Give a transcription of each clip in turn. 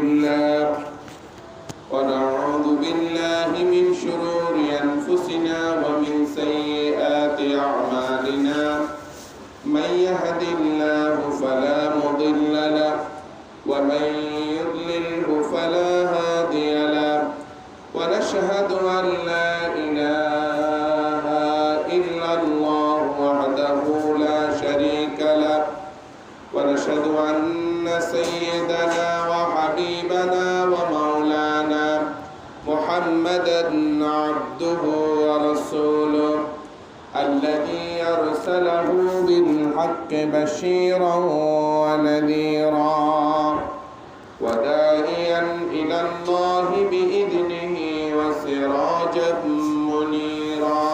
لله ونعوذ بالله من شرور أنفسنا ومن سيئات أعمالنا من يهد الله فلا مضل له ومن يضلله فلا هادي له ونشهد أن لا إله إلا الله وحده لا شريك له ونشهد أن سيدنا وحبيبنا ومولانا محمدا عبده ورسوله الذي أرسله بالحق بشيرا ونذيرا وداعيا إلى الله بإذنه وسراجا منيرا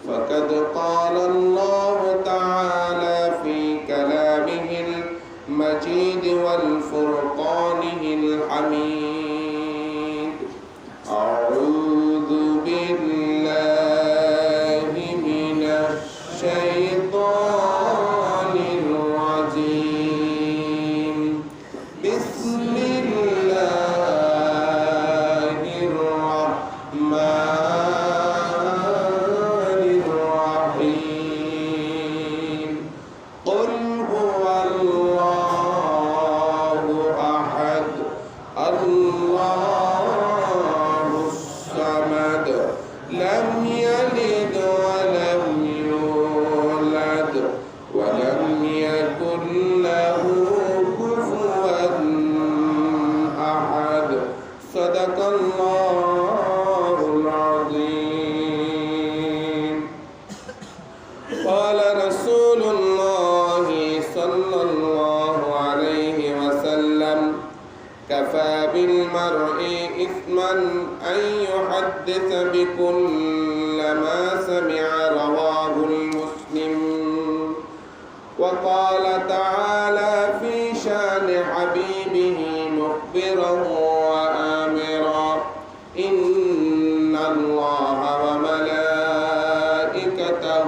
فقد قال الله تعالى في كلامه المجيد والفرقانه الحميد أعوذ بالله من الشيطان الرجيم بسم الله الرحمن الرحيم قل هو الله أحد الله الصمد لم يلد ولم يولد ولم يكن له كفوا أحد صدق الله العظيم قال رسول الله صلى الله عليه وسلم كفى بالمرء إثما أن يحدث بكل ما سمع رواه المسلم وقال تعالى في شان حبيبه مخبرا وآمرا إن الله وملائكته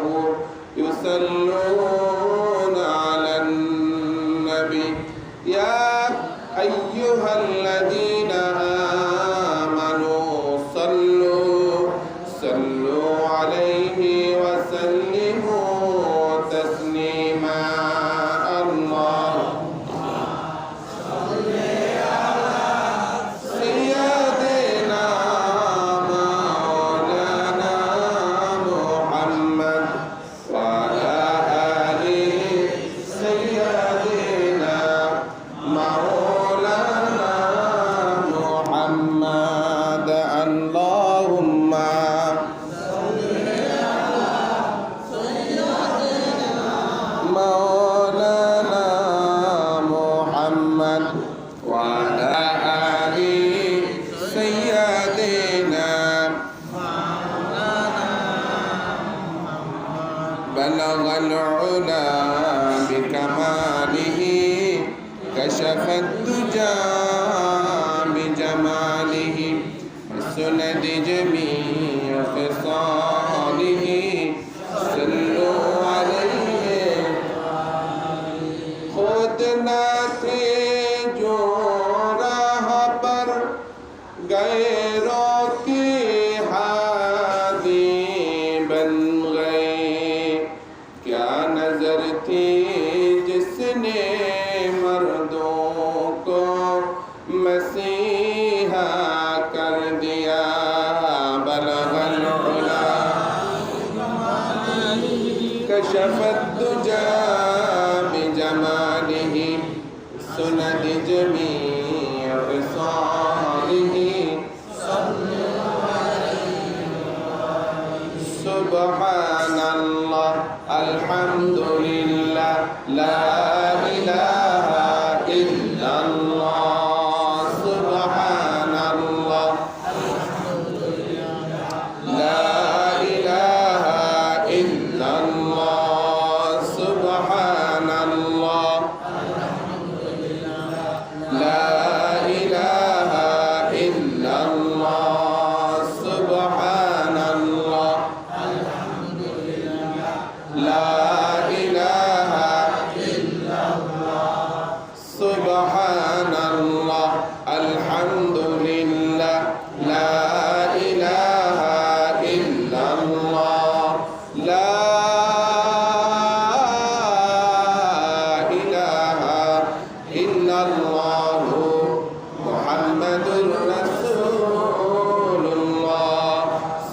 يصلون على النبي يا أيها الذين آمنوا صلوا عليه وسلموا تسليما اللهم صل على سيدنا مولانا محمد وعلى آل سيدنا مولانا محمد اللهم مولانا محمد وعلى آل سيدنا بلغ العلا بكماله كشف الدجى بجماله سند جميع خصاله صلوا عليه خود ناتے جو راہ پر غیروں کی ہادی بن گئے کیا نظر تھی جس نے مردوں کو مسیحا کر دیا بلغ العلا كشف الدجى بجماله سند جميع خصاله سبحان الله الحمد لله لا إله إلا الله سبحان الله لا إله إلا الله سبحان الله لا সুবহানাল্লাহ আলহামদুলিল্লাহ লা ইলাহা ইল্লাল্লাহ লা ইলাহা ইল্লাল্লাহু মুহাম্মাদুর রাসূলুল্লাহ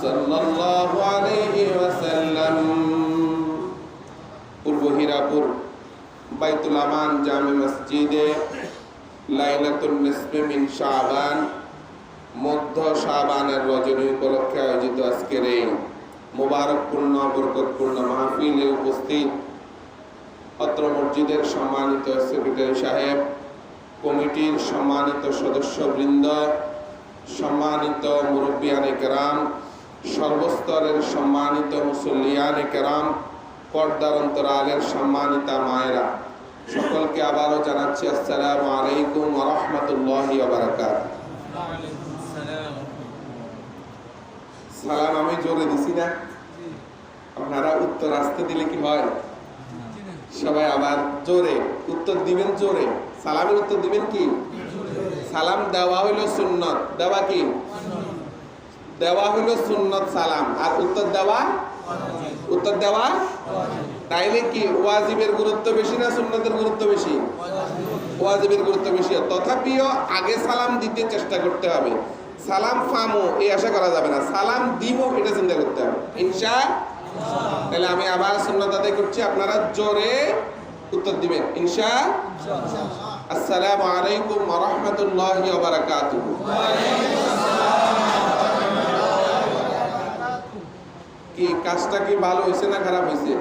সাল্লাল্লাহু আলাইহি ওয়াসাল্লাম। পূর্ব হীরাপুর বাইতুল আমান জামে মসজিদে লাইলাতুন নিসফে মিন শাবান, মধ্য শাবানের রজনী উপলক্ষে আয়োজিত আজকের এই মোবারকপূর্ণ বরকতপূর্ণ মাহফিলে উপস্থিত অত্র মসজিদের সম্মানিত সেক্রেটারি সাহেব, কমিটির সম্মানিত সদস্যবৃন্দ, সম্মানিত মুরব্বিয়ানে কেরাম, সর্বস্তরের সম্মানিত মুসল্লিয়ানে কেরাম, পর্দার অন্তরালের সম্মানিতা মায়েরা, সকলকে আবারও জানাচ্ছি আসসালামু আলাইকুম ওয়া রাহমাতুল্লাহি ওয়া বারাকাতুহু। সালাম আমি জোরে দিছি না? আপনারা উত্তর আসতে দিলে কি হয়? সবাই আবার জোরে উত্তর দিবেন, জোরে সালামের উত্তর দিবেন কি? সালাম দেওয়া হইল সুন্নত, দেওয়া কি? দেওয়া হইল সুন্নত সালাম, আর উত্তর দেওয়া তাইলে কি ওয়াজিবের গুরুত্ব বেশি না সুন্নতের গুরুত্ব বেশি? ওয়াজিবের গুরুত্ব বেশি। তথাপিও আগে সালাম দিতে চেষ্টা করতে হবে। সালাম ফামো এই আশা করা যাবে না, সালাম দিব এটা চিন্তা করতে হবে ইনশাআল্লাহ। তাহলে আমি আবার সুন্নত আদায় করছি, আপনারা জোরে উত্তর দিবেন ইনশাআল্লাহ। আসসালামু আলাইকুম ওয়া রাহমাতুল্লাহি ওয়া বারাকাতুহু। কি কাজটা কি ভালো হয়েছে না খারাপ হয়েছে?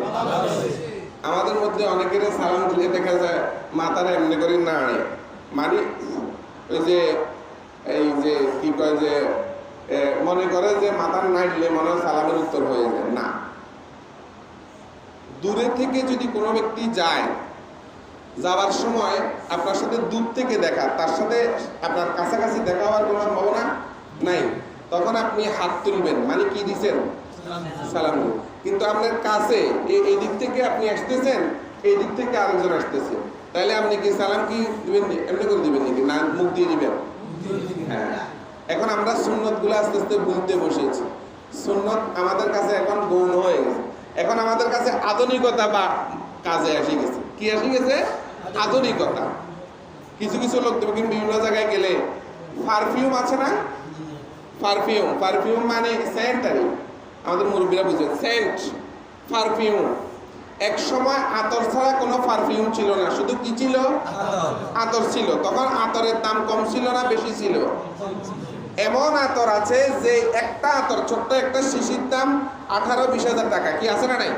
আমাদের মধ্যে অনেকের সালাম দিলে দেখা যায় মাথাটা এমনি করে নাড়ে, মানে ওই যে এই যে কি কয় যে মনে করে যে মাথা নাড়লে মনে হয় সালামের উত্তর হয়ে যায় না। দূরে থেকে যদি কোনো ব্যক্তি যায়, যাওয়ার সময় আপনার সাথে দূর থেকে দেখা, তার সাথে আপনার কাছাকাছি দেখা হওয়ার কোনো সম্ভাবনা নাই, তখন আপনি হাত তুলবেন, মানে কি দিচ্ছেন? সালাম। কিন্তু আপনার কাছে এই দিক থেকে আপনি আসতেছেন, এই দিক থেকে আরেকজন আসতেছে, তাহলে আপনি কি সালাম কি দিবেন? এমনি করে দিবেন নাকি না মুখ দিয়ে দিবেন? হ্যাঁ। এখন আমরা সুন্নত গুলো আস্তে আস্তে ভুলতে বসেছি। সুন্নত আমাদের কাছে এখন গৌণ হয়ে গেছে, এখন আমাদের কাছে আধুনিকতা বা কাজে এসে গেছে। কি এসে গেছে? আধুনিকতা। কিছু কিছু লোক দেখবেন বিভিন্ন জায়গায় গেলে পারফিউম আছে না, পারফিউম মানে সেন্টারি, আমাদের মুরব্বীরা বুঝে সেন্ট, পারফিউম। এক সময় আতর ছাড়া কোনো পারফিউম ছিল না, শুধু কি ছিল? আতর ছিল। তখন আতরের দাম কম ছিল না বেশি ছিল? এমন আতর আছে যে একটা আতর, ছোট্ট একটা শিশির দাম 18-20 হাজার টাকা। কি আছে না নাই?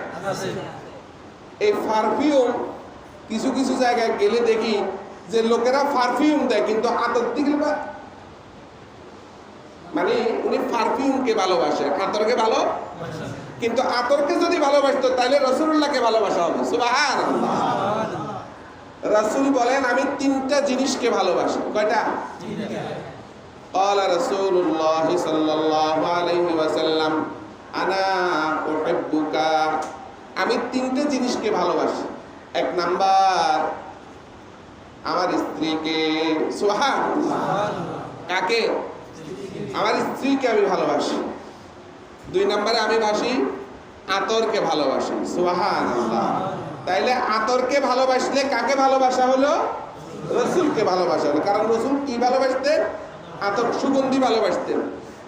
এই পারফিউম কিছু কিছু জায়গায় গেলে দেখি যে লোকেরা পারফিউম দেয় কিন্তু আতর দিকে, মানে উনি পারফিউমকে ভালোবাসে, আতরকে ভালো, কিন্তু আতরকে যদি ভালোবাসতো তাহলে রাসূলুল্লাহকে ভালোবাসা হবে। সুবহানাল্লাহ। রাসূল বলেন আমি 3টা জিনিসকে ভালোবাসি। কয়টা? ক্বালা রাসূলুল্লাহ সাল্লাল্লাহু আলাইহি ওয়াসাল্লাম আনা উহিব্বুকা, আমি 3টে জিনিসকে ভালোবাসি। 1 নাম্বার আমার স্ত্রীকে। সুবহানাল্লাহ। কাকে? আমার স্ত্রীকে আমি ভালোবাসি। 2 নম্বরে আমি আতরকে ভালোবাসি। সুবহানাল্লাহ। তাইলে আতরকে ভালোবাসলে কাকে ভালোবাসা হলো? রাসূলকে ভালোবাসা হলো। কারণ রাসূল কি ভালোবাসতেন? আতর, সুগন্ধি ভালোবাসতেন।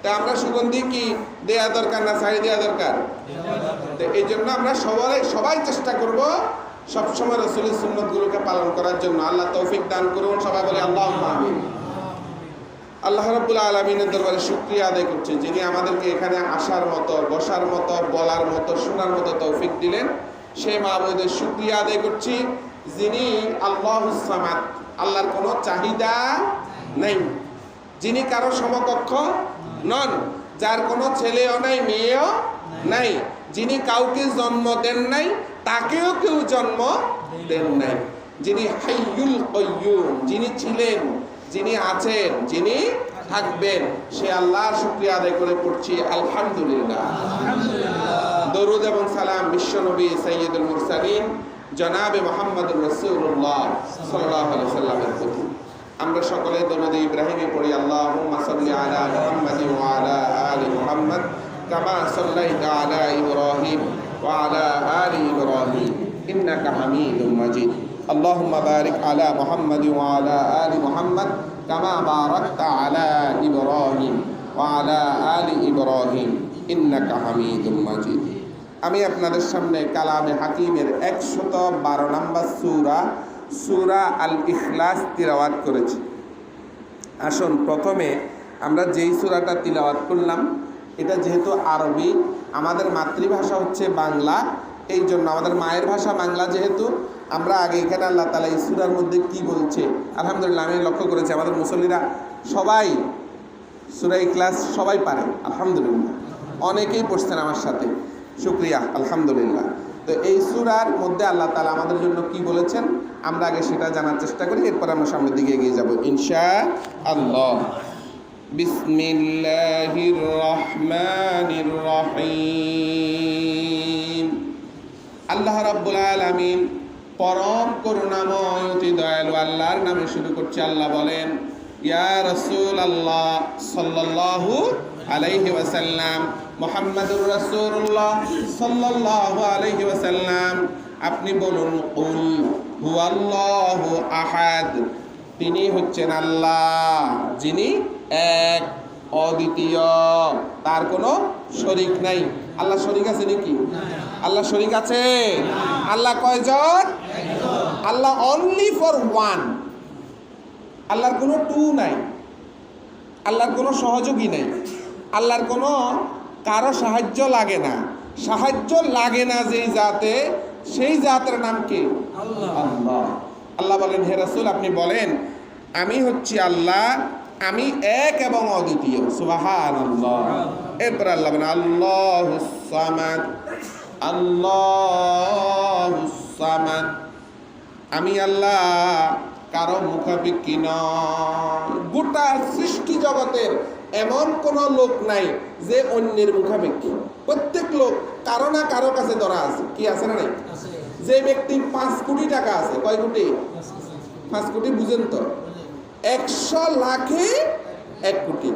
তা আমরা সুগন্ধি কি দেয়া দরকার না ছাড়ি দেওয়া দরকার? তো এই জন্য আমরা সবাই চেষ্টা করব সবসময় রাসূলের সুন্নতগুলোকে পালন করার জন্য। আল্লাহ তৌফিক দান করুন। সবাই বলি আল্লাহুম্মা আমিন। আল্লাহ রাব্বুল আলামিনের দরবারে শুকরিয়া আদায় করছি, যিনি আমাদেরকে এখানে আসার মতো, বসার মতো, বলার মতো, শোনার মতো তৌফিক দিলেন। সেই মাবুদের শুকরিয়া আদায় করছি, যিনি আল্লাহুস সামাদ, আল্লাহর কোনো চাহিদা নেই, যিনি কারো সমকক্ষ নন, যার কোনো ছেলেও নাই মেয়েও নাই, যিনি কাউকে জন্ম দেন নাই, তাকেও কেউ জন্ম দেন নাই, যিনি হাইয়ুল কাইয়ুম, যিনি ছিলেন, যিনি আছেন, যিনি থাকবেন, সে আল্লাহর শুকরিয়া আদায় করে পড়ছি আলহামদুলিল্লাহ। দরুদ এবং সালাম বিশ্বনবী সাইয়্যিদুল মুরসালিন জনাবে মুহাম্মদুর রাসূলুল্লাহ সাল্লাল্লাহু আলাইহি ওয়াসাল্লামের প্রতি। আমরা সকলে দরুদ ইব্রাহিমে পড়ি আল্লাহুম্মা সাল্লি আলা মুহাম্মাদিন ওয়া আলা আলি মুহাম্মাদ কামা সাল্লাইতা আলা ইব্রাহিম ওয়া আলা আলি ইব্রাহিম ইন্নাকা হামিদুম মাজিদ আল্লাহুম্মা বারিক আলা মুহাম্মাদিন ওয়া আলা আলি মুহাম্মাদ কামা বারাকতা আলা ইব্রাহিম ওয়া আলা আলি ইব্রাহিম ইন্নাকা হামিদুম মাজিদ। আমি আপনাদের সামনে কালামে হাকিমের 112 নম্বর সূরা আল ইখলাস তিলাওয়াত করেছি। আসুন প্রথমে আমরা যেই সূরাটা তিলাওয়াত করলাম, এটা যেহেতু আরবি, আমাদের মাতৃভাষা হচ্ছে বাংলা, এই জন্য আমাদের মায়ের ভাষা বাংলা যেহেতু, আমরা আগে এখানে আল্লাহ তাআলা এই সূরার মধ্যে কি বলছে, আলহামদুলিল্লাহ আমি লক্ষ্য করেছি আমাদের মুসল্লিরা সবাই সূরা ইখলাস সবাই পারে, আলহামদুলিল্লাহ অনেকেই পড়ছেন আমার সাথে, শুকরিয়া আলহামদুলিল্লাহ। তো এই সূরার মধ্যে আল্লাহ তাআলা আমাদের জন্য কি বলেছেন আমরা আগে সেটা জানার চেষ্টা করি, এরপর আমরা সামনের দিকে এগিয়ে যাব ইনশাআল্লাহ। বিসমিল্লাহির রহমানির রহিম। আল্লাহ রাব্বুল আলামিন পরম করুণাময় অতি দয়ালু আল্লাহর নামে শুরু করছি। আল্লাহ বলেন, ইয়া রাসূলুল্লাহ সাল্লাল্লাহু আলাইহি ওয়াসাল্লাম, মুহাম্মাদুর রাসূলুল্লাহ সাল্লাল্লাহু আলাইহি ওয়াসাল্লাম, আপনি বলুন কুল হুয়াল্লাহু আহাদ, তিনি হচ্ছেন আল্লাহ যিনি এক অদ্বিতীয়, তার কোনো শরীক নাই। আল্লাহ শরীক আছে নাকি? আল্লাহ শরীক আছে? আল্লাহ কয়জন? আল্লাহ অনলি ফর ওয়ান। আল্লাহর কোনো টু নাই, আল্লাহর কোনো সহযোগী নাই, আল্লাহর কোনো কারো সাহায্য লাগে না। সাহায্য লাগে না যেই জাতে, সেই জাতের নাম কি? আল্লাহ। আল্লাহ বলেন, হে রাসূল আপনি বলেন আমি হচ্ছি আল্লাহ, আমি এক এবং অদ্বিতীয়। সুবহানাল্লাহ। এরপর আল্লাহ বলেন আল্লাহুস সামাদ, আল্লাহুস সামাদ, আমি আল্লাহ কারো মুখাপেক্ষী নয়। গোটা সৃষ্টি জগতের এমন কোন লোক নাই যে অন্যের মুখাপেক্ষী। প্রত্যেক লোক কারো না কারো কাছে ধরা আছে, কি আছে না নাই? যে ব্যক্তি 5 কোটি টাকা আছে, কয় কোটি? 5 কোটি, বুঝেন তো? 100 লাখে 1 কোটি।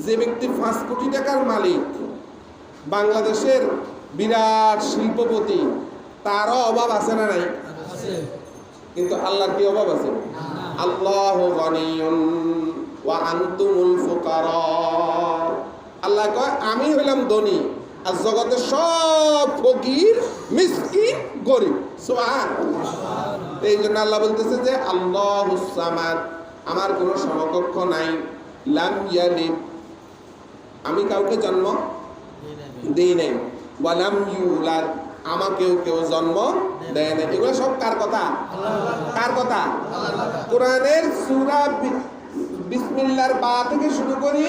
যে ব্যক্তি 5 কোটি টাকার মালিক, বাংলাদেশের বিরাট শিল্পপতি, তারও অভাব আছে না নাই? কিন্তু আল্লাহর কি অভাব আছে? আল্লাহু গনিয়ুন ওয়া আনতুমুল ফুকারা। আল্লাহ কয় আমি হইলাম ধনী আর জগতের সব ফকির, মিসকিন, গরিব। সুবহানাল্লাহ। এই জন্য আল্লাহ বলতেছে যে আল্লাহুস সামাদ, আমার কোনো সমকক্ষ নাই। লাম ইয়ালিদ, আমি কাউকে জন্ম দেই নাই। ওয়া লাম ইউলাদ, আমাকেও কেউ জন্ম দেয় না। এগুলো সব কার কথা? কার কথা? কোরআনের সূরা বিসমিল্লাহর বা থেকে শুরু করি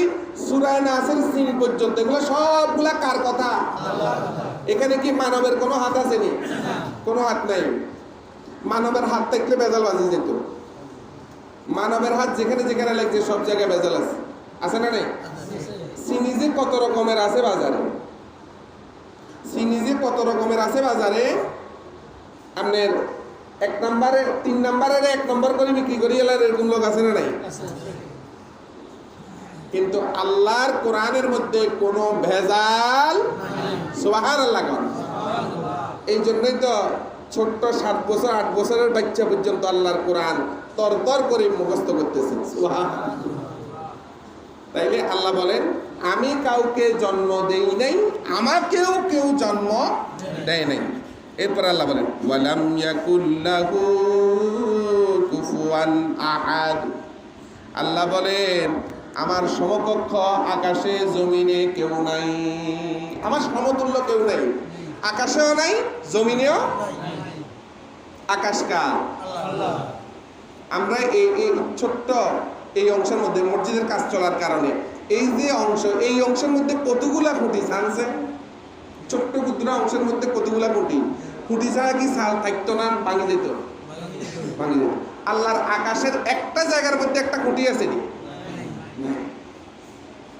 সূরা নাসের সিন পর্যন্ত এগুলো সবগুলা কার কথা? এখানে কি মানবের কোনো হাত আছে নি? কোনো হাত নাই। মানবের হাত থাকলে বেজাল বাজি যেত। মানবের হাত যেখানে যেখানে লাগছে সব জায়গায় বেজাল আছে, আছে না নাই? চিনি যে কত রকমের আছে বাজারে, চিনি যে কত রকমের আছে বাজারে, আপনার 1 নম্বরে 3 নম্বরের 1 নম্বর করে বিক্রি করি এলার এরকম লোক আছে না নাই? কিন্তু আল্লাহর কোরআনের মধ্যে কোনো ভেজাল। সুবহানাল্লাহ। এই জন্যই তো ছোট্ট 7 বছর 8 বছরের বাচ্চা পর্যন্ত আল্লাহর কোরআন তরতর করে মুখস্থ করতেছে। সুবহানাল্লাহ। তাইলে আল্লাহ বলেন আমি কাউকে জন্ম দেই নাই, আমাকেও কেউ জন্ম দেয় নাই। এরপর আল্লাহ বলেন ওয়ালাম ইয়াকুল্লাহু কুফুয়ান আহাদ, আল্লাহ বলেন আমার সমকক্ষ আকাশে জমিনে কেউ নাই, আমার সমতুল্য কেউ নাই, আকাশেও নাই জমিনেও। আকাশ কার? আল্লাহ। আমরা এই ছোট্ট এই অংশের মধ্যে মসজিদের কাজ চলার কারণে এই যে অংশ, এই অংশের মধ্যে কতগুলা খুঁটি ছাড়ছে, ছোট্ট ক্ষুদ্র অংশের মধ্যে কতগুলা খুঁটি। খুঁটি ছাড়া কি ছাল থাকতো না? ভাঙি যেত, ভাঙি যেত। আল্লাহর আকাশের একটা জায়গার মধ্যে একটা খুঁটি আছে নি?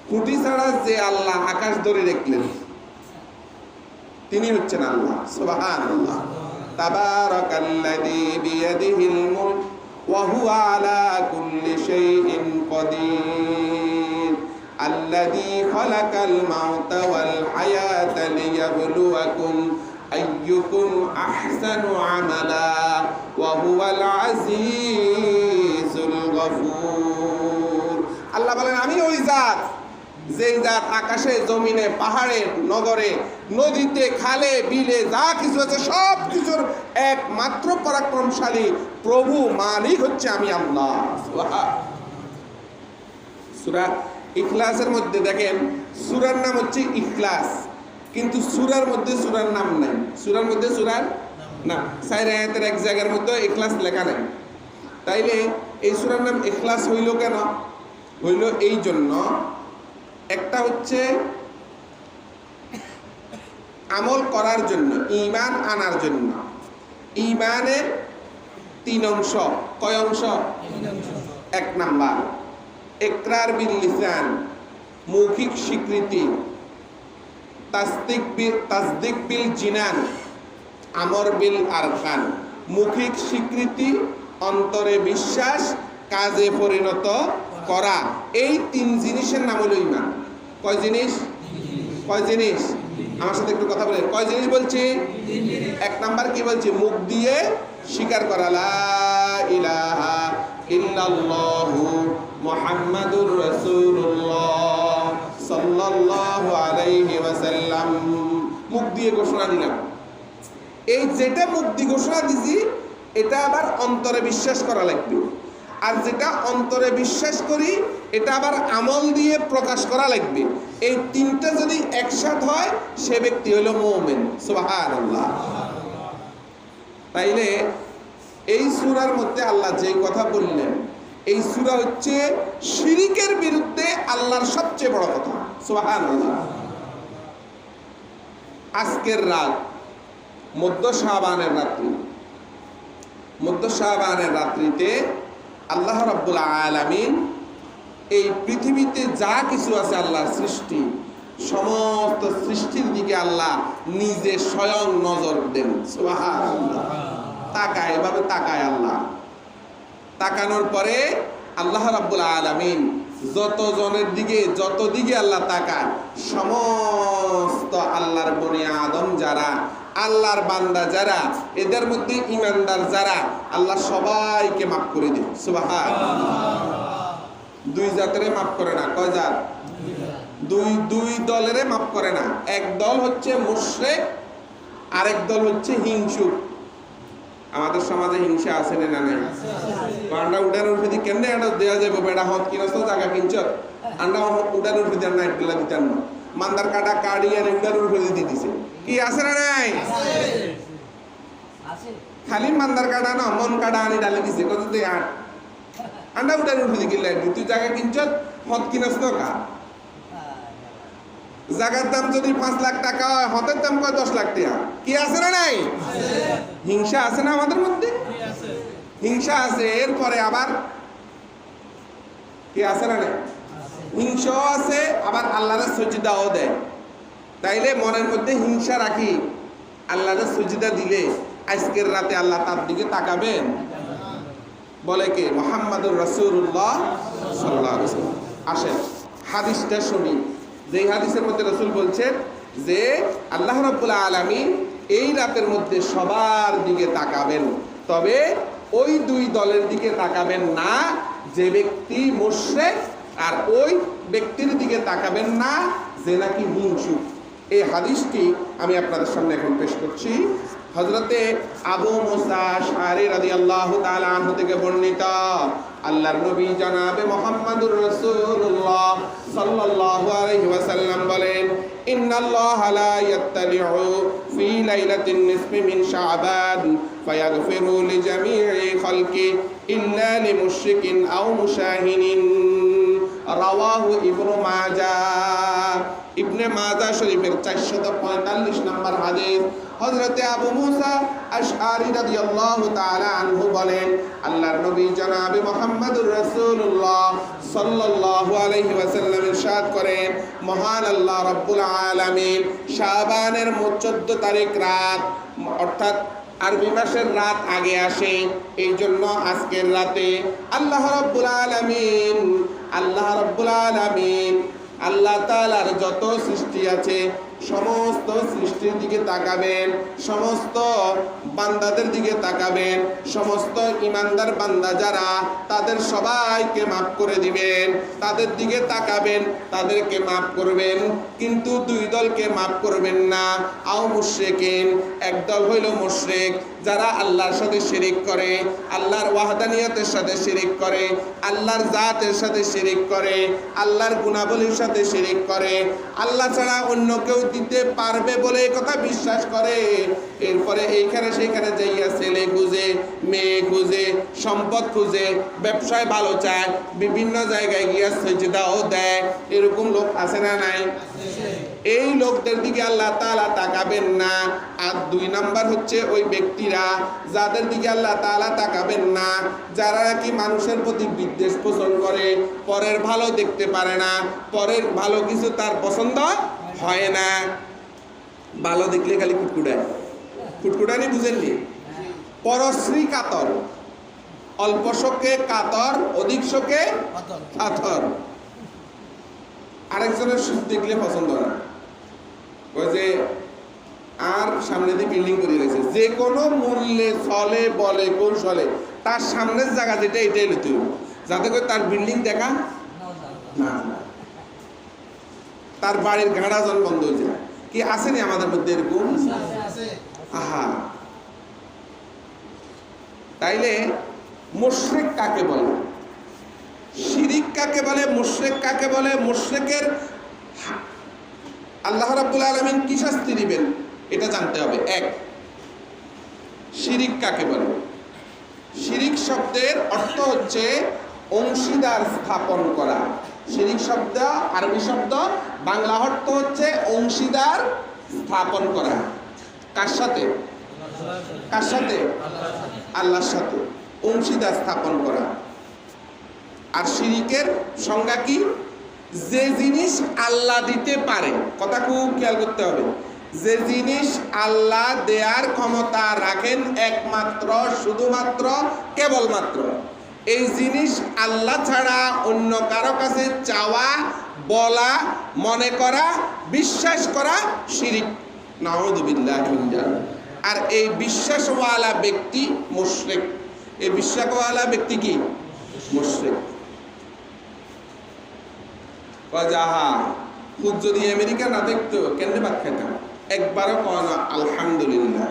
খুঁটি ছাড়া যে আল্লাহ আকাশ ধরে রাখলেন তিনি হচ্ছেন আল্লাহ। সুবহানাল্লাহ। তাবারাকাল্লাযী বিয়াদিহিল মুলক ওয়া হুয়া আলা কুল্লি শাইইন কাদির আল্লাযী খালাকাল মাউতা ওয়াল হায়াতা লিয়াবলুয়াকুম আইয়ুকুম আহসানু আমালা ওয়া হুয়াল আজিজুল গফুর। আল্লাহ বলেন আমি ওই জাত, যেই জাত আকাশে, জমিনে, পাহাড়ে, নগরে, নদীতে, খালে, বিলে যা কিছু আছে সব কিছুর একমাত্র পরাক্রমশালী প্রভু, মালিক হচ্ছে আমি আল্লাহ। সূরা ইখলাসের মধ্যে দেখেন, সূরার নাম হচ্ছে ইখলাস, কিন্তু সূরার মধ্যে সূরার নাম নাই। সূরার মধ্যে সূরার নাম, 4 আয়াতের এক জায়গার মধ্যে ইখলাস লেখা নাই। তাইলে এই সূরার নাম ইখলাস হইল কেন? হইল এই জন্য, একটা হচ্ছে আমল করার জন্য, ঈমান আনার জন্য। ঈমানের 3 অংশ। কয় অংশ? 1 নাম্বার ইকরার বিল লিসান, মৌখিক স্বীকৃতি, তাসদিক বিল জিনান, আমর বিল আরকান। মৌখিক স্বীকৃতি, অন্তরে বিশ্বাস, কাজে পরিণত করা। এই 3 জিনিসের নাম হলো ঈমান। কয় জিনিস? কয় জিনিস? আমার সাথে একটু কথা বলেন। কয় জিনিস বলছি? 1 নাম্বার কি বলছি? মুখ দিয়ে স্বীকার করা, লা ইলাহা ইল্লাল্লাহু মুহাম্মাদুর রাসূলুল্লাহ সাল্লাল্লাহু আলাইহি ওয়াসাল্লাম। মুখ দিয়ে ঘোষণা দিলাম। এই যেটা মুখ দিয়ে ঘোষণা দিছি, এটা আবার অন্তরে বিশ্বাস করা লাগবে। আর যেটা অন্তরে বিশ্বাস করি, এটা আবার আমল দিয়ে প্রকাশ করা লাগবে। এই 3টা যদি একসাথে হয়, সে ব্যক্তি হলো মুমিন। সুবহানাল্লাহ। তাইলে এই সূরার মধ্যে আল্লাহ যেই কথা বললেন, এই সূরা হচ্ছে শিরকের বিরুদ্ধে আল্লাহর সবচেয়ে বড় কথা। সুবহানাল্লাহ। আজকের রাত মধ্য শাবানের রাত্রি, মধ্য শাবানের রাত্রিতে আল্লাহ রাব্বুল আলামিন এই পৃথিবীতে যা কিছু আছে আল্লাহর সৃষ্টি, সমস্ত সৃষ্টির দিকে আল্লাহ নিজে স্বয়ং নজর দেন। সুবহানাল্লাহ। তাকায়, এভাবে তাকায় আল্লাহ। তাকানোর পরে আল্লাহ রাব্বুল আলামিন যত দিকে আল্লাহ তাকায়, সমস্ত আল্লাহর বনি আদম যারা, আল্লাহর বান্দা যারা, এদের মধ্যে ঈমানদার যারা, আল্লাহ সবাইকে মাফ করে দেন। সুবহানাল্লাহ। 2 জাতেরে মাফ করে না। কয় জাত? দুই দলেরে মাফ করে না। এক দল হচ্ছে মুশরিক, আরেক দল হচ্ছে হিংসুক। আমাদের সমাজে হিংসা আছে না নাই? আন্ডা উডানোর ফিদি কেমনে আন্ডা দেয়া যাবে? বেড়া হত কিনছ, জায়গা কিনছ, আন্ডা উডানোর ফিদি আর নাইট গুলা দিতেন না। মান্দার কাটা কাড়ি আর উডানোর ফিদি দিয়ে দিছে। কি আছে না নাই? খালি মান্দার কাটা না, মন কাটা আনি ডালে দিছে। কত তুই আন্ডা উডানোর ফিদি কিনলে তুই জায়গা কিনছ, হত কিনছ তো কা? জায়গার দাম যদি 5 লাখ টাকা হয়, হতের দাম কয় 10 লাখ টাকা। কি আছে না নাই? হিংসা আছে না আমাদের মধ্যে? হিংসা আছে। এরপরে আবার কি আছে না নাই? হিংসাও আছে, আবার আল্লাহর সজদাও দেয়। তাইলে মনের মধ্যে হিংসা রাখি, আল্লাহর সজদা দিলে আজকের রাতে আল্লাহ তার দিকে তাকাবেন? বলে কে? মুহাম্মাদুর রাসূলুল্লাহ সাল্লাল্লাহু আলাইহি ওয়াসাল্লাম। আসেন হাদিসটা শুনি। যেই হাদিসের মধ্যে রাসূল বলছেন যে আল্লাহ রাব্বুল আলামিন এই রাতের মধ্যে সবার দিকে তাকাবেন, তবে ওই 2 দলের দিকে তাকাবেন না যে ব্যক্তি মুশরিক, আর ওই ব্যক্তির দিকে তাকাবেন না যে নাকি হিংসুক। এই হাদিসটি আমি আপনাদের সামনে এখন পেশ করছি। হযরতে আবু মুসা আশআরী রাদিয়াল্লাহু তাআলা আনহু থেকে বর্ণিত, আল্লাহর নবী জনাবে মুহাম্মদুর রাসূলুল্লাহ সাল্লাল্লাহু আলাইহি ওয়াসাল্লাম বলেন, ইন্নাল্লাহা লা ইয়াত্তালি'ু ফি লাইলাতিন নিসফি মিন শাবান ফায়াগফিরু লিজামি'i খালকি ইল্লা লিমুশরিকিন আও মুশাহিনিন। রাওয়াহু ইবনু মাজাহ। ইবনে মাজাহ শরীফের 445 নম্বর হাদিস। হযরতে আবু মুসা আশআরী রাদিয়াল্লাহু তাআলা আনহু বলেন, আল্লাহর নবী জনাবে মুহাম্মদুর রাসূলুল্লাহ সাল্লাল্লাহু আলাইহি ওয়াসাল্লাম ইরশাদ করেন, মহান আল্লাহ রাব্বুল আলামিন শাবানের 14 তারিখ রাত, অর্থাৎ আরবি মাসের রাত আগে আসে। এই জন্য আজকের রাতে আল্লাহ রাব্বুল আলামিন আল্লাহ তাআলার যত সৃষ্টি আছে সমস্ত সৃষ্টির দিকে তাকাবেন, সমস্ত বান্দাদের দিকে তাকাবেন, সমস্ত ইমানদার বান্দা যারা তাদের সবাইকে মাফ করে দিবেন। তাদের দিকে তাকাবেন, তাদেরকে মাফ করবেন, কিন্তু দুই দলকে মাফ করবেন না। আও মুশরিকিন, একদল হইল মুশরিক, যারা আল্লাহর সাথে শিরিক করে, আল্লাহর ওয়াহদানিয়তের সাথে শিরিক করে, আল্লাহর জাতের সাথে শিরিক করে, আল্লাহর গুণাবলীর সাথে শিরিক করে, আল্লাহ ছাড়া অন্য কেউ দিতে পারবে বলে এই কথা বিশ্বাস করে। এরপরে এইখানে সেইখানে যাইয়া ছেলে খুঁজে, মেয়ে খুঁজে, সম্পদ খুঁজে, ব্যবসায় ভালো চায়, বিভিন্ন জায়গায় গিয়া সেজদাও দেয়। এরকম লোক আছে না নাই? এই লোকদের দিকে আল্লাহ তাআলা তাকাবেন না। আর দুই নাম্বার হচ্ছে ওই ব্যক্তিরা যাদের দিকে আল্লাহ তাআলা তাকাবেন না, যারা নাকি মানুষের প্রতি বিদ্বেষ পোষণ করে, পরের ভালো দেখতে পারে না, পরের ভালো কিছু তার পছন্দ হয় না। ভালো দেখলে খালি কুটকুটানি, বুঝেননি? পরশ্রী কাতর, অল্প শোকে কাতর, অধিক শোকে কাতর। আরেকজনের সুখ দেখলে পছন্দ না, ওই যে আর সামনে দিয়ে বিল্ডিং করে রেখেছে, যে কোনো মূল্যে চলে বলে কৌশলে তার সামনের জায়গা যেটা এটাই লইতে হবে, যাতে করে তার বিল্ডিং দেখা না, তার বাড়ির গাড়া জন বন্ধ হয়ে যায়। কি আসেনি আমাদের মধ্যে এরকম? আহা, তাইলে মুশরিক কাকে বলে, শিরিক কাকে বলে, মুশরিক কাকে বলে? মুশরিকের আল্লাহ রাব্বুল আলামিন কি শাস্তি দিবেন এটা জানতে হবে। এক, শিরিক কাকে বলে? শিরিক শব্দের অর্থ হচ্ছে অংশীদার স্থাপন করা। শিরিক শব্দ আরবি শব্দ, বাংলা অর্থ হচ্ছে অংশীদার স্থাপন করা। কার সাথে? কার সাথে? আল্লাহর সাথে অংশীদার স্থাপন করা। আর শিরিকের সংজ্ঞা কি? যে জিনিস আল্লাহ দিতে পারে, কথা খুব খেয়াল করতে হবে, যে জিনিস আল্লাহ দেয়ার ক্ষমতা রাখেন একমাত্র, শুধুমাত্র, কেবলমাত্র, এই জিনিস আল্লাহ ছাড়া অন্য কারো কাছে চাওয়া, বলা, মনে করা, বিশ্বাস করা শিরিক। নাউযুবিল্লাহি মিন যালিক। আর এই বিশ্বাসওয়ালা ব্যক্তি মুশরিক। এই বিশ্বাসওয়ালা ব্যক্তি কি? মুশরিক। যাহা খুদ যদি আমেরিকা না দেখতো কেন ভাত খেতাম? একবারও কয় না আলহামদুলিল্লাহ,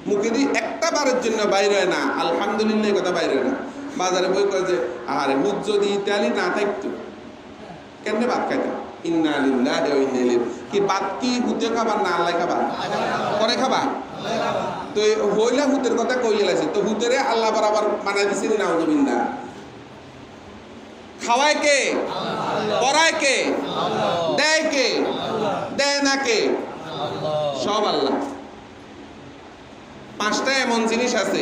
মুখে দিয়ে একটা বারের জন্য বাইরে হয় না আলহামদুলিল্লাহ, কথা বাইরে হয় না। বাজারে বই করে যে আরে হুদ যদি ইতালি না থাকতো কেন ভাত খাইতাম? ইন্না লিল্লাহি ওয়া ইন্না ইলাইহি। কি ভাত কি হুতে খাবার না আল্লাহ খাবার? পরে খাবার। তো হইলা হুতের কথা কইয়া লাইছে, তো হুতেরে আল্লাহ বরাবর বানাই দিছেন নাউযুবিল্লাহ। খাওয়ায় কে? পড়ায় কে? দেয় কে? দেয় না কে? সব আল্লাহ। পাঁচটা এমন জিনিস আছে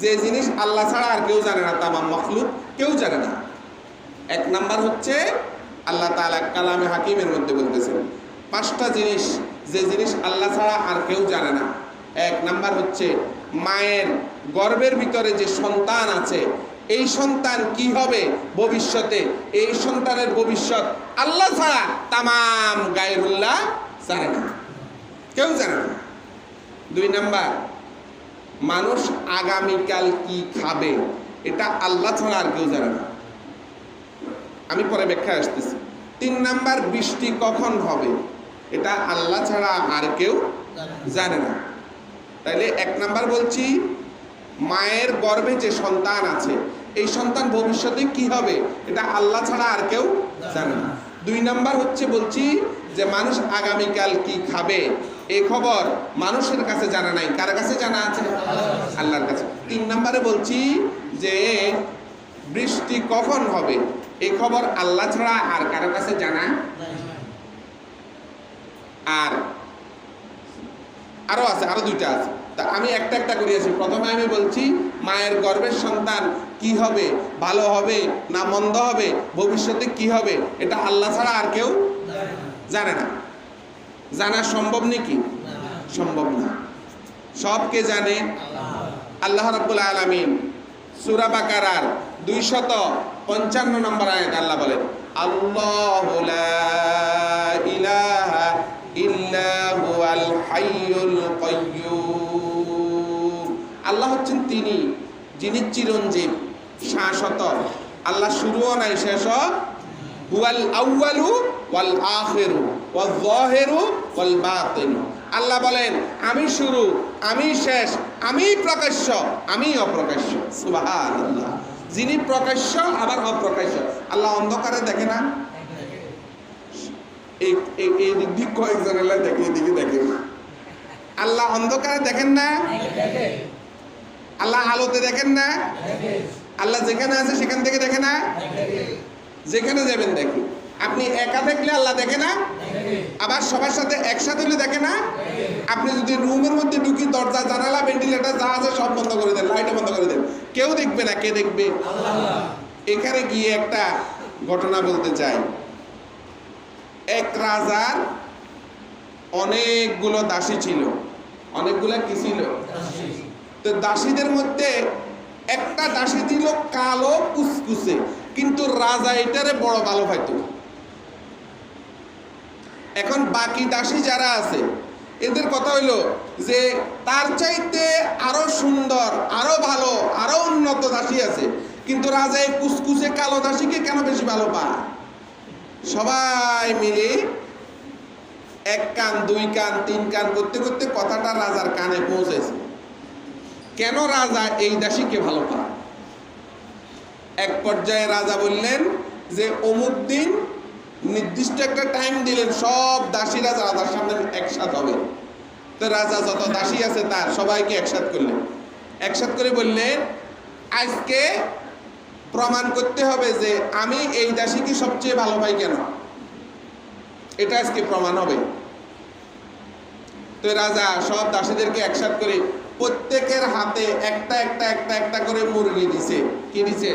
যে জিনিস আল্লাহ ছাড়া আর কেউ জানে না, তামাম মখলুক কেউ জানে না। এক নাম্বার হচ্ছে আল্লাহ তাআলা কালামে হাকিমের মধ্যে বলতেছেন পাঁচটা জিনিস, যে জিনিস আল্লাহ ছাড়া আর কেউ জানে না। এক নাম্বার হচ্ছে মায়ের গর্ভের ভিতরে যে সন্তান আছে, এই সন্তান কি হবে ভবিষ্যতে, এই সন্তানের ভবিষ্যৎ আল্লাহ ছাড়া তামাম গায়রুল্লাহ জানে না, কেউ জানে না। দুই নাম্বার, মানুষ আগামীকাল কি খাবে এটা আল্লাহ ছাড়া আর কেউ জানে না, আমি পরে ব্যাখ্যা আসতেছি। তিন নাম্বার, বৃষ্টি কখন হবে এটা আল্লাহ ছাড়া আর কেউ জানে না। তাইলে এক নাম্বার বলছি মায়ের গর্ভে যে সন্তান আছে, এই সন্তান ভবিষ্যতে কি হবে এটা আল্লাহ ছাড়া আর কেউ জানে না। দুই নাম্বার হচ্ছে বলছি যে মানুষ আগামীকাল কি খাবে এই খবর মানুষের কাছে জানা নাই, কার কাছে জানা আছে? আল্লাহর কাছে। তিন নাম্বারে বলছি যে বৃষ্টি কখন হবে এই খবর আল্লাহ ছাড়া আর কারো কাছে জানা। আর আরো আছে, আরো দুইটা আছে, তা আমি একটা একটা করিয়াছি। প্রথমে আমি বলছি মায়ের গর্ভের সন্তান কি হবে, ভালো হবে না মন্দ হবে, ভবিষ্যতে কি হবে এটা আল্লাহ ছাড়া আর কেউ জানে না। জানা সম্ভব নাকি? সম্ভব না। সব কে জানে? আল্লাহ রাব্বুল আলামিন সূরা বাকারার 255 নম্বর আয়াত আল্লাহ বলেন, আল্লাহু লা ইলাহা ইল্লা হুয়াল হাইয়ুল কাইয়্যুম। আল্লাহ হচ্ছেন তিনি যিনি চিরঞ্জীব, শাশ্বত। আল্লাহ শুরুও নাই, শেষও। হুয়াল আউয়ালু ওয়াল আখিরু ওয়াল যাহিরু ওয়াল বাতিনু। আল্লাহ বলেন আমি শুরু, আমি শেষ, আমি প্রকাশ্য, আমি অপ্রকাশ্য। সুবহানাল্লাহ। যিনি প্রকাশ্য আবার অপ্রকাশ্য। আল্লাহ অন্ধকারে দেখে না? এই দিক দিক কয়েকজন আল্লাহ দেখে, এদিকে দেখে না। আল্লাহ অন্ধকারে দেখেন না? আল্লাহ আলোতে দেখেন না? আল্লাহ যেখানে আছে সেখান থেকে দেখে না? যেখানে যাবেন দেখে। আপনি একা দেখলে আল্লাহ দেখে না? আবার সবার সাথে একসাথে হলে দেখে না? আপনি যদি রুমের মধ্যে ঢুকি, দরজা জানালা ভেন্টিলেটর যা আছে সব বন্ধ করে দেন, লাইট বন্ধ করে দেন, কেউ দেখবে না। কে দেখবে? এখানে গিয়ে একটা ঘটনা বলতে চাই। এক রাজার অনেকগুলো দাসী ছিল। অনেকগুলা কি ছিল? তো দাসীদের মধ্যে একটা দাসী ছিল কালো কুচকুচে, কিন্তু রাজা এটারে বড় ভালো পাইত। এখন বাকি দাসী যারা আছে এদের কথা হইলো যে তার চাইতে আরো সুন্দর, আরো ভালো, আরো উন্নত দাসী আছে, কিন্তু রাজা এই কুচকুচে কালো দাসীকে কেন বেশি ভালো পায়? সবাই মিলে এক কান, দুই কান, তিন কান করতে করতে কথাটা রাজার কানে পৌঁছেছে। কেন রাজা এই দাসীকে ভালো পায়? এক পর্যায়ে রাজা বললেন যে অমুক দিন নির্দিষ্ট একটা টাইম দিলেন, সব দাসীরা রাজার সামনে একসাথ হবে। তো রাজা যত দাসী আছে তার সবাইকে একসাথ করলেন। একসাথ করে বললেন আজকে প্রমাণ করতে হবে যে আমি এই দাসীকে সবচেয়ে ভালো পাই কেন, এটা আজকে প্রমাণ হবে। তো রাজা সব দাসীদেরকে একসাথ করে প্রত্যেকের হাতে একটা একটা একটা একটা করে মুরগি দিছে। কি দিছে?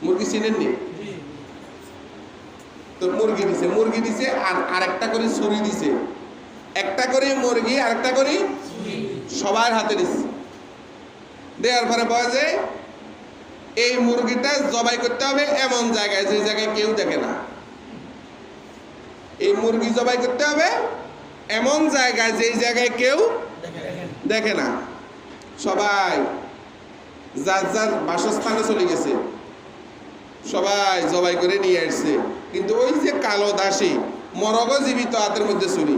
মুরগি চিনেননি? তো মুরগি দিছে আর আরেকটা করে ছুরি দিছে। একটা করে মুরগি আর একটা করে সবার হাতে দিছে। দেওয়ার পরে বলে যে এই মুরগিটা জবাই করতে হবে এমন জায়গায় যে জায়গায় কেউ দেখে না। এই মুরগি জবাই করতে হবে এমন জায়গায় যেই জায়গায় কেউ দেখে না। সবাই যার যার বাসস্থানে চলে গেছে, সবাই জবাই করে নিয়ে আসছে। কিন্তু ওই যে কালো দাসী মরগ জীবিত, হাতের মধ্যে ছুরি,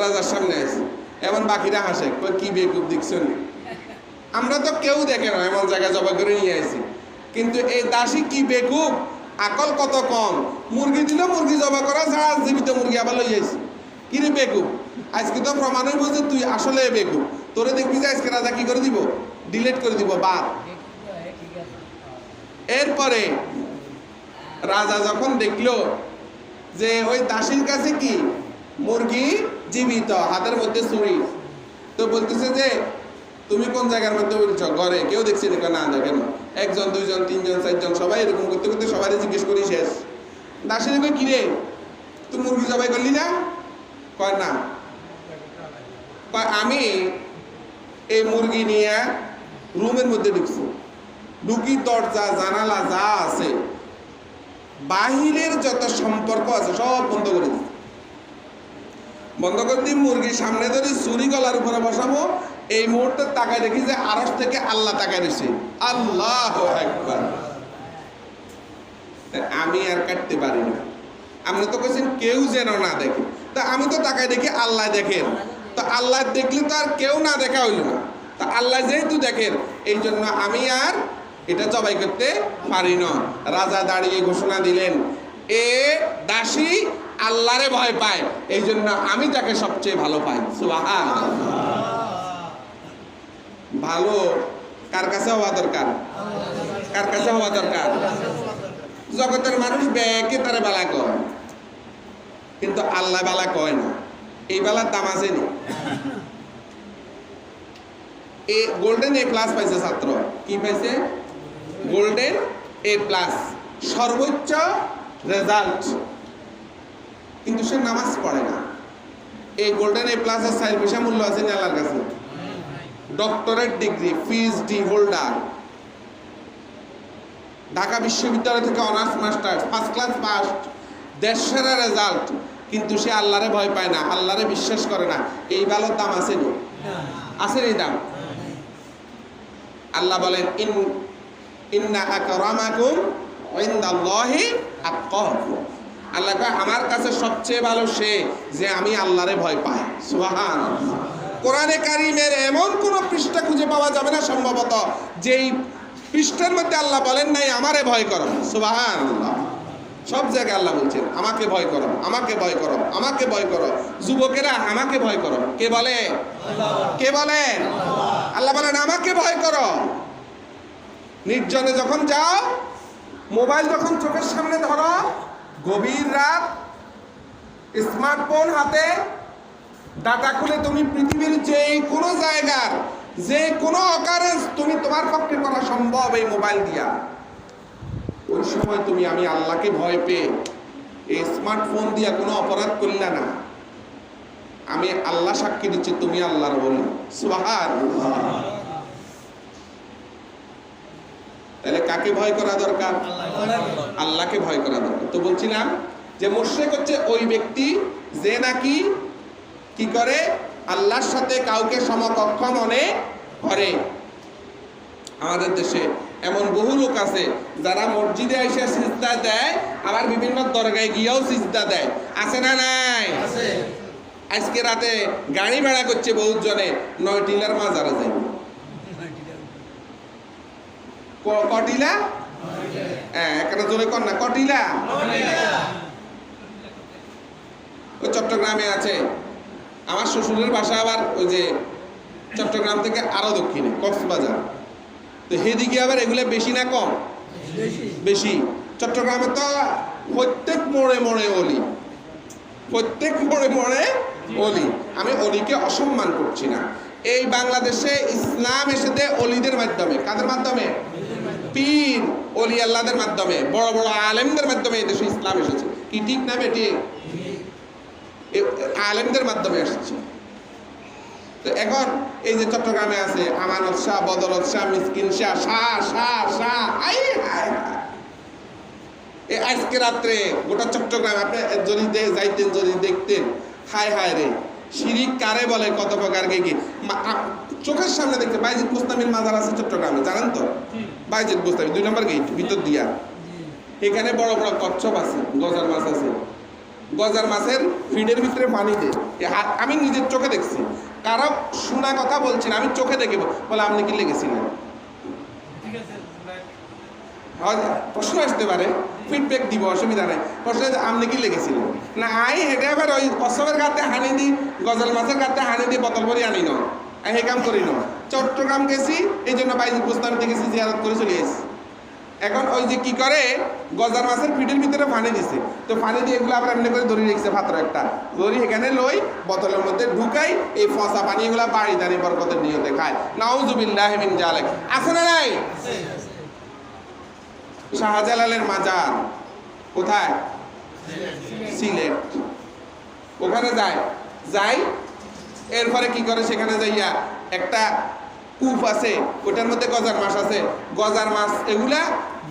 রাজার সামনে আছে। এমন বাকিরা হাসে, কি বেকুব দেখছেন, আমরা তো কেউ দেখে না, এমন জায়গায় জবাই করে নিয়ে আসছি। কিন্তু এই দাসী কি বেকুব, আকল কত কম। মুরগি দিল, মুরগি জবাই করা ছাড়া জীবিত মুরগি আবার লই আইছি। কি রে বেকুব, আজকে তো প্রমাণ হইব যে তুই আসলে বেকুব। তোরে দেখবি যে আজকে রাজা কি করে দিব? ডিলিট করে দিব, বাদ। এরপরে রাজা যখন দেখলো যে ওই দাসীর কাছে কি মুরগি জীবিত, হাতের মধ্যে ছুরি, তো বলতেছে যে তুমি কোন জায়গার মধ্যে বলছ? ঘরে। কেউ দেখছি না? দেখেন একজন, দুইজন, তিনজন, চারজন, সবাই এরকম করতে করতে সবাই জিজ্ঞেস করি শেষ। দাসী দেখো কি রে, তুই মুরগি জবাই করলি না? কয় না। কয় আমি এই মুরগি নিয়ে রুমের মধ্যে ঢুকছি, ঢুকি দরজা জানালা যা আছে বাহিরের যত সম্পর্ক আছে সব বন্ধ করে দিই। বন্ধ করে দিই, মুরগির সামনে ধরে ছুরি গলার উপরে বসাবো। এই মুহূর্তে তাকায় দেখি যে আরশ থেকে আল্লাহ তাকায় রয়েছে। আল্লাহু আকবার। আমি আর কাটতে পারি না। আপনি তো কেছেন কেউ যেন না দেখে, তা আমি তো তাকায় দেখি আল্লাহ দেখেন। তো আল্লাহ দেখলে তো আর কেউ না দেখা হইল না। তা আল্লাহ যেহেতু দেখেন, এই জন্য আমি আর এটা জবাই করতে পারি না। রাজা দাঁড়িয়ে ঘোষণা দিলেন, এ দাসী আল্লাহরে ভয় পায়, এই জন্য আমি তাকে সবচেয়ে ভালো পাই। সুবহানাল্লাহ। ভালো কার কাছে হওয়া দরকার? কার কাছে হওয়া দরকার? জগতের মানুষ ব্যাকে তারা বালা কয়, কিন্তু আল্লাহ বালা কয় না। এই বালার দাম আছে নি? এ গোল্ডেন এ প্লাস পাইছে ছাত্র। কি পাইছে? গোল্ডেন এ প্লাস, সর্বোচ্চ রেজাল্ট। কিন্তু সে নামাজ পড়ে না। এই গোল্ডেন এ প্লাসের 4 পয়সা মূল্য আছে না আল্লাহর কাছে? Doctorate degree, PhD holder, Dhaka বিশ্ববিদ্যালয় থেকে honours masters, first class pass, দেশের রেজাল্ট, কিন্তু সে আল্লাহরে ভয় পায় না, আল্লাহরে বিশ্বাস করে না। এই ভালোর দাম আসেনি? আসেনি দাম? আল্লাহ বলেন ইন্না আকরামাকুম ইনদাল্লাহি আতকাকুম। আল্লাহ কয় আমার কাছে সবচেয়ে ভালো সে যে আমি আল্লাহরে ভয় পাই। সুবহানাল্লাহ। কোরআনে কারীমের এমন কোন পৃষ্ঠা খুঁজে পাওয়া যাবে না সম্ভবত যেই পৃষ্ঠার মধ্যে আল্লাহ বলেন নাই আমারে ভয় করো। সুবহানাল্লাহ। সব জায়গায় আল্লাহ বলছেন আমাকে ভয় করো, আমাকে ভয় করো, আমাকে ভয় করো। যুবকেরা আমাকে ভয় করো। কে বলে? কে বলেন? আল্লাহ বলেন আমাকে ভয় করো। নির্জনে যখন যাও, মোবাইল যখন চোখের সামনে ধরো, গভীর রাত, স্মার্টফোন হাতে, ডাটা খুলে তুমি পৃথিবীর যে কোনো জায়গার যে কোনো অকারেন্স তুমি তোমার পক্ষে করা সম্ভব এই মোবাইল দিয়া, ওই সময় তুমি আমি আল্লাহকে ভয় পেয়ে এই স্মার্টফোন দিয়া কোনো অপরাধ করলে না, আমি আল্লাহ সাক্ষী দিচ্ছি তুমি আল্লাহর বলি। সুবহানাল্লাহ। তাহলে কাকে ভয় করা দরকার? আল্লাহকে ভয় করা দরকার। তো বলছিলাম যে মুশরিক হচ্ছে ওই ব্যক্তি যে নাকি কি করে আল্লাহর সাথে কাউকে সমকক্ষ মনে করে। আমাদের দেশে এমন বহু লোক আছে যারা মসজিদে এসে সিজদা দেয়, আবার বিভিন্ন দরগায় গিয়েও সিজদা দেয়। আছে না নাই? আজকে রাতে গাড়ি ভাড়া করছে বহুত জনে, নয়টিলার মাজারে যায়। কটিলা? হ্যাঁ, একটা জোরে কর না, কটিলা। ওই চট্টগ্রামে আছে। আমার শ্বশুরের বাসা আবার ওই যে চট্টগ্রাম থেকে আরো দক্ষিণে কক্সবাজার। তো সেদিকে আবার এগুলো বেশি না কম? বেশি। চট্টগ্রামে তো প্রত্যেক মোড়ে মোড়ে অলি, প্রত্যেক মোড়ে মোড়ে অলি। আমি অলিকে অসম্মান করছি না। এই বাংলাদেশে ইসলাম এসেছে অলিদের মাধ্যমে। কাদের মাধ্যমে? পীর অলি আল্লাহদের মাধ্যমে, বড় বড় আলেমদের মাধ্যমে এই দেশে ইসলাম এসেছে। কি ঠিক না বেটি? আলেমদের মাধ্যমে এসেছে। তো এখন এই যে চট্টগ্রামে আছে আমানত শাহ, বদরত শাহ, মিসকিন শাহ, শাহ আজকে রাত্রে গোটা চট্টগ্রাম আপনি যদি যাইতেন, যদি দেখতেন, হায় হায় রে, শিরিক কারে বলে, কত প্রকার কি চোখের সামনে দেখতে। বাইজিদ বুস্তামির মাজার আছে চট্টগ্রামে, জানেন তো? বাইজিদ বুস্তামি 2 নম্বর গেট ভিতর দিয়া। এখানে বড় বড় কচ্ছপ আছে, গজার মাছ আছে। গজার মাছের ফিডের ভিতরে পানি দেয়। আমি নিজের চোখে দেখছি, কারো শোনা কথা বলছি না, আমি চোখে দেখে বলে আপনি কি লেগেছিলেন? প্রশ্ন আসতে পারে, ফিডব্যাক দিব, অসুবিধা নেই। প্রশ্ন আপনি কি লেগেছিলেন না? আই হেঁটে এবার ওই কচ্ছপের গাতে হানি দিই, গজাল মাছের গাতে হানি দিয়ে বোতল ভরি আনি না, হে কাম করি না। চট্টগ্রাম গেছি, এই জন্য বাইজিদ বুস্তামি দেখেছি, জিয়ারত করে চলে এসেছি। এখন ওই যে কি করে গজার মাছের পিঠের ভিতরে পানি দিছে, তো পানি দিয়ে এগুলো আবার এমনি করে ধরে রেখেছে পাত্র একটা, ধরি এখানে লই বোতলের মধ্যে ঢুকাই, এই ফসা পানি এগুলা বাড়ি দাঁড়িয়ে বরকতের নিয়তে খায়। নাউজুবিল্লাহ মিন জালিক। আছে না নাই? শাহজালালের মাজার কোথায়? সিলেট। ওখানে যাই এরপরে কি করে সেখানে যাইয়া একটা কূপ আছে, ওটার মধ্যে গজার মাছ আছে। গজার মাছ এগুলা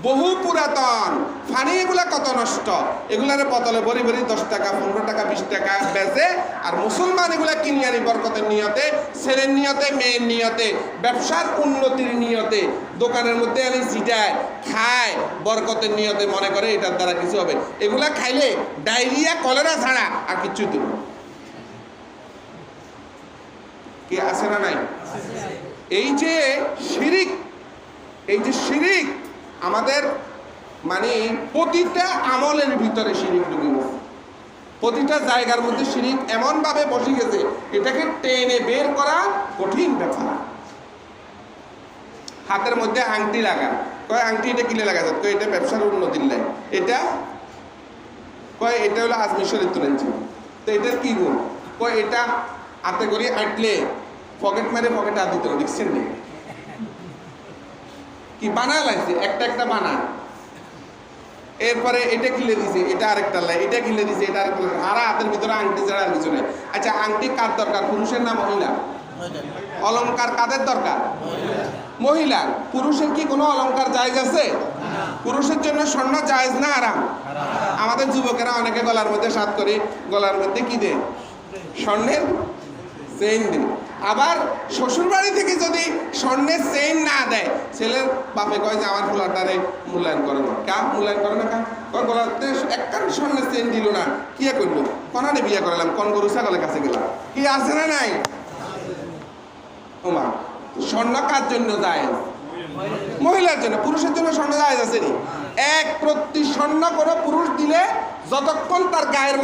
বহু পুরাতন, পানি এগুলা কত নষ্ট, এগুলার বোতলে ভরি ভরি 10 টাকা, 15 টাকা, 20 টাকা বেচে। আর মুসলমান এগুলা কিনে আনি বরকতের নিয়তে, ছেলের নিয়তে, মেয়ের নিয়তে, ব্যবসার উন্নতির নিয়তে দোকানের মধ্যে আনি ছিটায় খায় বরকতের নিয়তে, মনে করে এটার দ্বারা কিছু হবে। এগুলা খাইলে ডায়রিয়া, কলেরা ছাড়া আর কিচ্ছু দেব। কি আছে না নাই? এই যে শিরিক, এই যে শিরিক আমাদের মানে প্রতিটা আমলের ভিতরে শিরিক ঢুকে গেছে, প্রতিটা জায়গার মধ্যে শিরিক এমন ভাবে বসে গেছে, এটাকে টেনে বের করা কঠিন ব্যাপার। হাতের মধ্যে আংটি লাগা, কয় আংটি এটা কিনে লাগা যায়, কয় এটা ব্যবসার উন্নতির লাই, এটা কয় এটা হলো আজমির শরীর তুলেছি, তো এটার কি গুণ, কয় এটা হাতে করে আঁটলে পকেট মেরে পকেটে হাত দিতে হবে, দেখছেন নি? কি বানা লাগছে, একটা একটা বানা। এরপরে এটা কিনে দিছে, এটা আরেকটা লাই, এটা কিনে দিছে, এটা আরেকটা লাই। আর হাতের ভিতরে আংটি ছাড়া আর কিছু নেই। আচ্ছা, আংটি কার দরকার, পুরুষের না মহিলা? অলংকার কাদের দরকার? মহিলার। পুরুষের কি কোনো অলংকার জায়েজ আছে? পুরুষের জন্য স্বর্ণ জায়েজ না হারাম? আমাদের যুবকেরা অনেকে গলার মধ্যে সাত করে, গলার মধ্যে কি দেয়? স্বর্ণের চেইন দেয়। আবার শ্বশুর বাড়ি থেকে যদি স্বর্ণের চেইন না দেয়, ছেলের বাপে কয় যে আমার ফুলাটারে মূল্যায়ন করে না। কা মূল্যায়ন করে না? গলাতে একখান স্বর্ণের চেইন দিল না, কি করলো? কনারে বিয়ে করলাম, কোন গরু ছাগলের কাছে গেলাম, কি আছে না নাই? ওমা, স্বর্ণ কার জন্য জায়েজ? মহিলার জন্য। পুরুষের জন্য স্বর্ণ জায়েজ আছে নি? এক প্রতি স্বর্ণ করে পুরুষ দিলে যতক্ষণ তার গায়ের